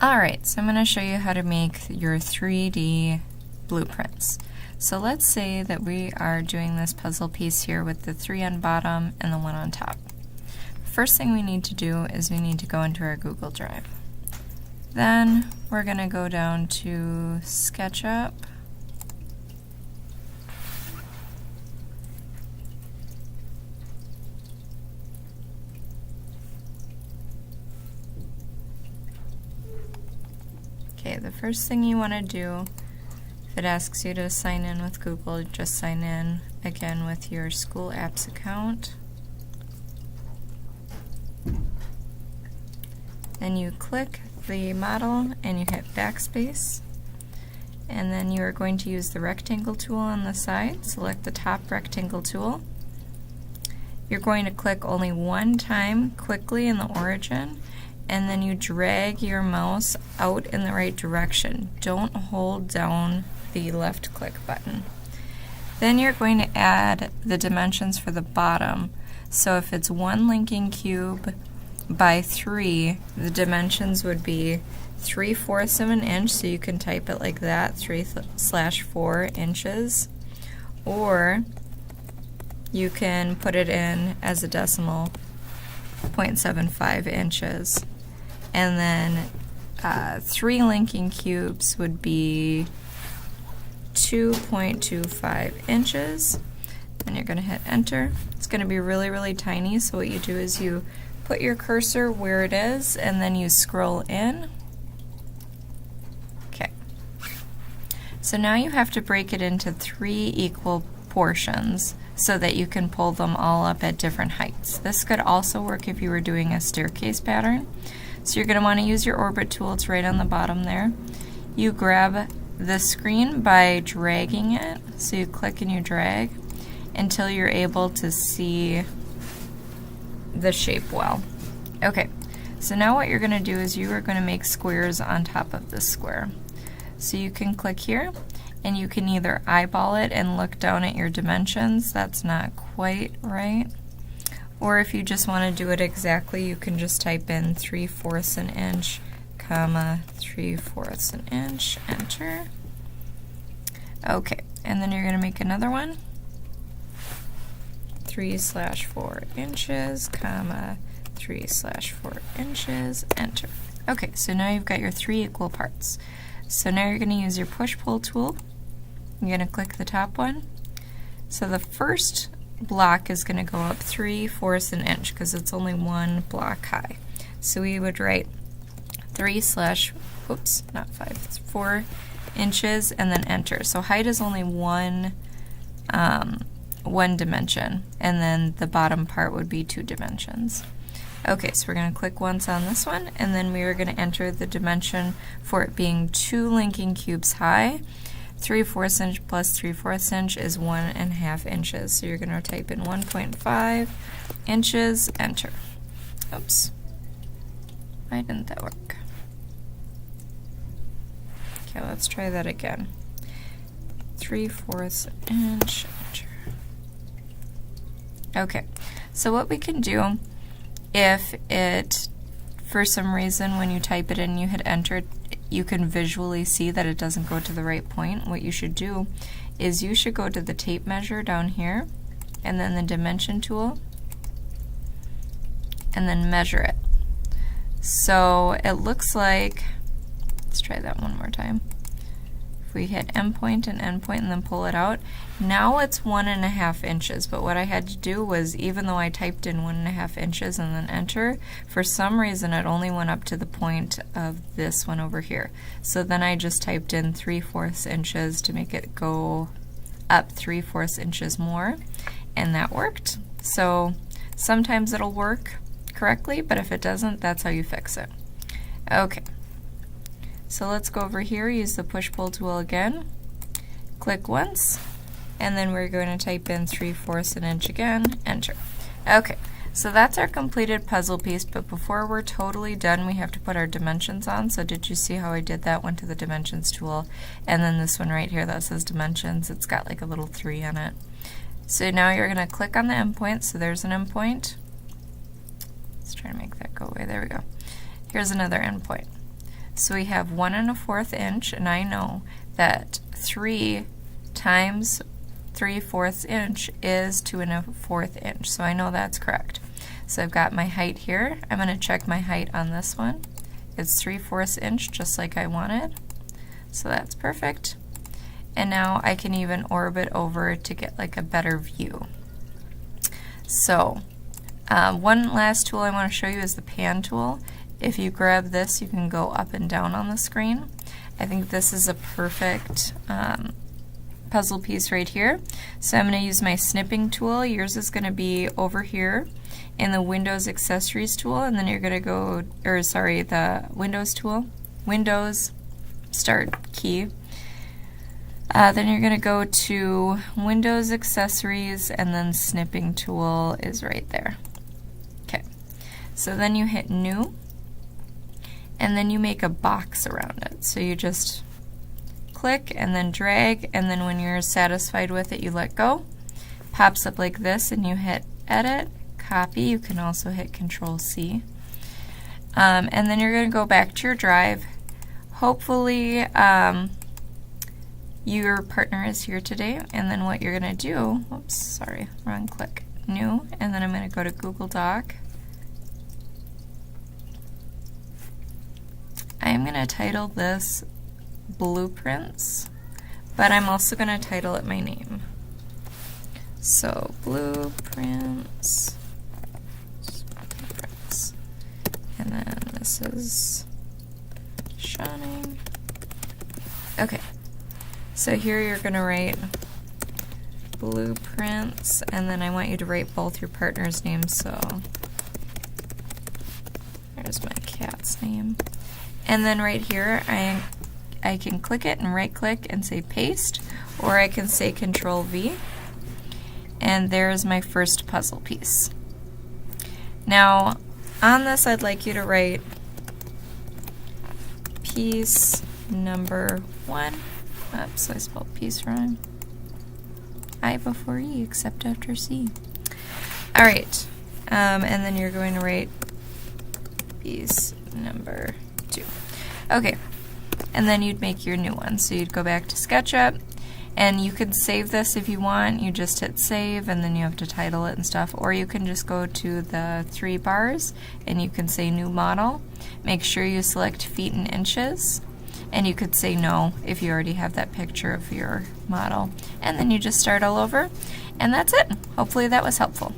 Alright, so I'm going to show you how to make your 3D blueprints. So let's say that we are doing this puzzle piece here with the 3 on bottom and the 1 on top. First thing we need to do is we need to go into our Google Drive. Then we're going to go down to SketchUp. Okay, the first thing you want to do, if it asks you to sign in with Google, just sign in again with your school apps account. Then you click the model and you hit backspace, and then you are going to use the rectangle tool on the side. Select the top rectangle tool. You're going to click only one time quickly in the origin, and then you drag your mouse out in the right direction. Don't hold down the left click button. Then you're going to add the dimensions for the bottom. So if it's 1 linking cube by 3, the dimensions would be 3/4 of an inch, so you can type it like that, 3/4 inches. Or you can put it in as a decimal, 0.75 inches. And then 3 linking cubes would be 2.25 inches. Then you're going to hit enter. It's going to be really, really tiny, so what you do is you put your cursor where it is and then you scroll in. Okay. So now you have to break it into 3 equal portions so that you can pull them all up at different heights. This could also work if you were doing a staircase pattern. So you're going to want to use your orbit tool. It's right on the bottom there. You grab the screen by dragging it. So you click and you drag until you're able to see the shape well. Okay, so now what you're going to do is you are going to make squares on top of this square. So you can click here and you can either eyeball it and look down at your dimensions. That's not quite right. Or if you just want to do it exactly, you can just type in 3/4 an inch, comma, 3/4 an inch, enter. Okay, and then you're going to make another one. 3/4 inches, comma, 3/4 inches, enter. Okay, so now you've got your 3 equal parts. So now you're going to use your push-pull tool. You're going to click the top one. So the first block is going to go up 3/4 an inch because it's only 1 block high. So we would write 4 inches and then enter. So height is only one dimension, and then the bottom part would be 2 dimensions. Okay, so we're going to click once on this one, and then we are going to enter the dimension for it being 2 linking cubes high. 3/4 inch plus 3/4 inch is 1.5 inches. So you're going to type in 1.5 inches, enter. Oops. Why didn't that work? Okay, let's try that again. 3/4 inch, enter. Okay, so what we can do, if it, for some reason, when you type it in, you hit enter, you can visually see that it doesn't go to the right point. What you should do is you should go to the tape measure down here, and then the dimension tool, and then measure it. So it looks like, let's try that one more time. If we hit endpoint and endpoint and then pull it out, now it's 1.5 inches, but what I had to do was, even though I typed in 1.5 inches and then enter, for some reason it only went up to the point of this one over here. So then I just typed in 3/4 inches to make it go up 3/4 inches more, and that worked. So sometimes it'll work correctly, but if it doesn't, that's how you fix it. Okay. So let's go over here, use the push-pull tool again, click once, and then we're going to type in 3/4 an inch again, enter. Okay, so that's our completed puzzle piece, but before we're totally done, we have to put our dimensions on. So did you see how I did that? Went to the dimensions tool, and then this one right here that says dimensions, it's got like a little 3 on it. So now you're going to click on the endpoint, so there's an endpoint. Let's try to make that go away, there we go. Here's another endpoint. So we have 1 1/4 inch, and I know that 3 times 3/4 inch is 2 1/4 inch, so I know that's correct. So I've got my height here. I'm going to check my height on this one. It's 3/4 inch, just like I wanted. So that's perfect. And now I can even orbit over to get like a better view. So one last tool I want to show you is the pan tool. If you grab this, you can go up and down on the screen. I think this is a perfect puzzle piece right here. So I'm going to use my snipping tool. Yours is going to be over here in the Windows Accessories tool, and then you're going to go, or sorry, the Windows tool, Windows Start key. Then you're going to go to Windows Accessories, and then Snipping tool is right there. Okay, so then you hit New, and then you make a box around it. So you just click and then drag, and then when you're satisfied with it, you let go. Pops up like this, and you hit Edit, Copy. You can also hit Control-C. And then you're going to go back to your drive. Hopefully your partner is here today, and then what you're going to do, oops, sorry, wrong click, New, and then I'm going to go to Google Doc. I am going to title this Blueprints, but I'm also going to title it my name. So Blueprints, and then this is Shawning. Okay, so here you're going to write Blueprints, and then I want you to write both your partner's names, so there's my cat's name. And then right here, I can click it and right click and say paste, or I can say Control V, and there's my first puzzle piece. Now on this I'd like you to write piece number 1. Oops, I spelled piece wrong. I before E except after C. Alright, and then you're going to write piece number 2. Okay, and then you'd make your new one. So you'd go back to SketchUp, and you can save this if you want. You just hit save, and then you have to title it and stuff. Or you can just go to the 3 bars, and you can say new model. Make sure you select feet and inches, and you could say no if you already have that picture of your model. And then you just start all over, and that's it. Hopefully that was helpful.